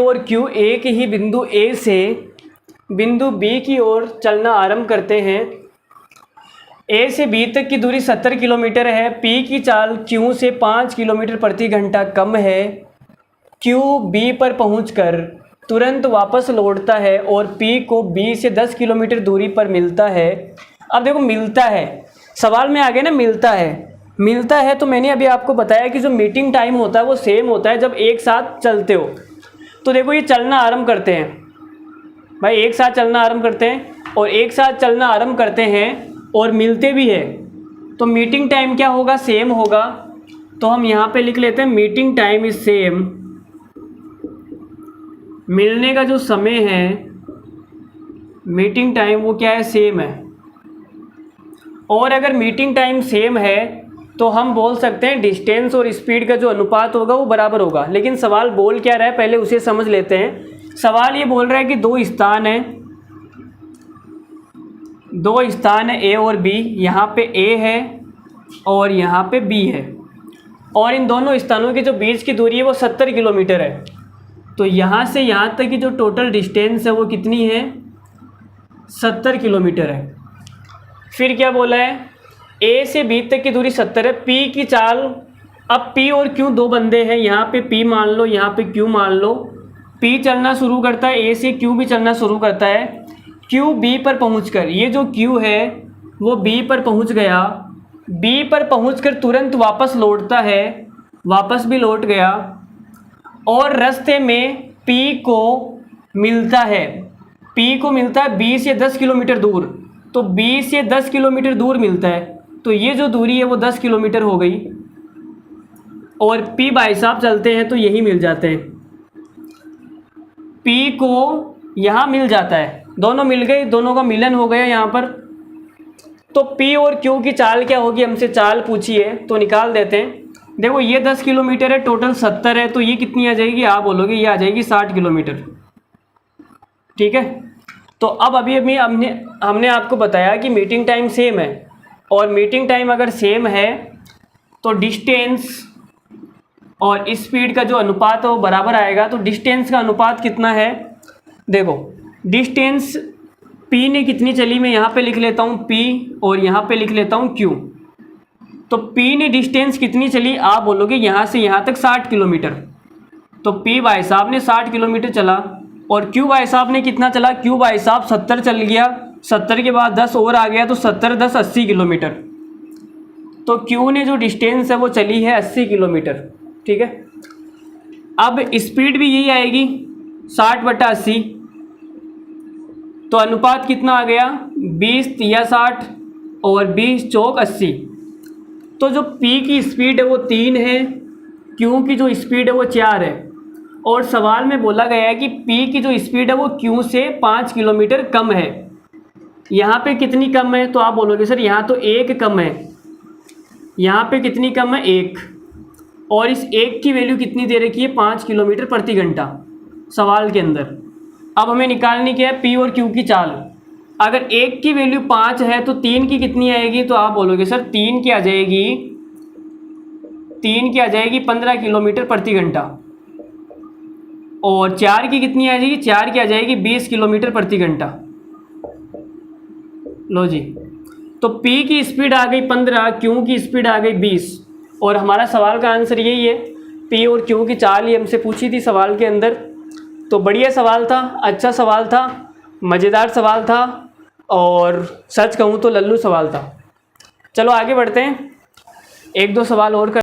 और Q एक ही बिंदु A से बिंदु B की ओर चलना आरंभ करते हैं। A से B तक की दूरी 70 किलोमीटर है। P की चाल Q से 5 किलोमीटर प्रति घंटा कम है। Q B पर पहुंचकर तुरंत वापस लौटता है और P को B से 10 किलोमीटर दूरी पर मिलता है। अब देखो मिलता है, सवाल में आ गया ना मिलता है तो मैंने अभी आपको बताया कि जो मीटिंग टाइम होता है वो सेम होता है जब एक साथ चलते हो। तो देखो ये चलना आरंभ करते हैं भाई, एक साथ चलना आरंभ करते हैं और एक साथ चलना आरंभ करते हैं और मिलते भी है, तो मीटिंग टाइम क्या होगा, सेम होगा। तो हम यहाँ पे लिख लेते हैं मीटिंग टाइम इज सेम। मिलने का जो समय है मीटिंग टाइम वो क्या है, सेम है। और अगर मीटिंग टाइम सेम है तो हम बोल सकते हैं डिस्टेंस और स्पीड का जो अनुपात होगा वो बराबर होगा। लेकिन सवाल बोल क्या रहा है पहले उसे समझ लेते हैं। सवाल ये बोल रहा है कि दो स्थान है A और B। यहाँ पे A है और यहाँ पे B है और इन दोनों स्थानों के जो बीच की दूरी है वो 70 किलोमीटर है। तो यहाँ से यहाँ तक की जो टोटल डिस्टेंस है वो कितनी है, 70 किलोमीटर है। फिर क्या बोला है, A से B तक की दूरी 70 है। P की चाल, अब P और Q दो बंदे हैं, यहाँ पे P मान लो, यहाँ पे Q मान लो। P चलना शुरू करता है, A से Q भी चलना शुरू करता है। Q B पर पहुँचकर, ये जो Q है वो B पर पहुँच गया, B पर पहुँचकर तुरंत वापस लौटता है, वापस भी लौट गया और रास्ते में P को मिलता है B से 10 किलोमीटर दूर। तो B से 10 किलोमीटर दूर मिलता है, तो ये जो दूरी है वो 10 किलोमीटर हो गई और P भाई साहब चलते हैं तो यही मिल जाते हैं। P को यहाँ मिल जाता है, दोनों मिल गए, दोनों का मिलन हो गया यहाँ पर। तो P और Q की चाल क्या होगी, हमसे चाल पूछी है तो निकाल देते हैं। देखो ये 10 किलोमीटर है, टोटल 70 है, तो ये कितनी आ जाएगी, आप बोलोगे ये आ जाएगी 60 किलोमीटर। ठीक है, तो अब अभी हमने आपको बताया कि मीटिंग टाइम सेम है और मीटिंग टाइम अगर सेम है तो डिस्टेंस और स्पीड का जो अनुपात है वो बराबर आएगा। तो डिस्टेंस का अनुपात कितना है, देखो डिस्टेंस P ने कितनी चली, मैं यहाँ पे लिख लेता हूँ P और यहाँ पे लिख लेता हूँ Q। तो P ने डिस्टेंस कितनी चली, आप बोलोगे यहाँ से यहाँ तक 60 किलोमीटर। तो P भाई साहब ने 60 किलोमीटर चला और Q भाई साहब ने कितना चला, Q भाई साहब 70 चल गया, 70 के बाद 10 और आ गया तो 70 10 80 किलोमीटर। तो Q ने जो डिस्टेंस है वो चली है 80 किलोमीटर। ठीक है, अब स्पीड भी यही आएगी 60/80। तो अनुपात कितना आ गया, 20 या 60 और 20 चौक 80। तो जो P की स्पीड है वो 3 है, Q की जो स्पीड है वो 4 है और सवाल में बोला गया है कि P की जो स्पीड है वो Q से 5 किलोमीटर कम है। यहाँ पे कितनी कम है, तो आप बोलोगे सर यहाँ तो 1 कम है, यहाँ पे कितनी कम है, 1, और इस 1 की वैल्यू कितनी दे रखी है, 5 किलोमीटर प्रति घंटा सवाल के अंदर। अब हमें निकालनी क्या है, P और Q की चाल। अगर 1 की वैल्यू 5 है तो 3 की कितनी आएगी, तो आप बोलोगे सर 3 की आ जाएगी 15 किलोमीटर प्रति घंटा और 4 की कितनी आ जाएगी, 4 की आ जाएगी 20 किलोमीटर प्रति घंटा। लो जी, तो P की स्पीड आ गई 15, Q की स्पीड आ गई 20 और हमारा सवाल का आंसर यही है। P और Q की चाल ही हमसे पूछी थी सवाल के अंदर। तो बढ़िया सवाल था, अच्छा सवाल था, मज़ेदार सवाल था और सच कहूँ तो लल्लू सवाल था। चलो आगे बढ़ते हैं, 1-2 सवाल और कर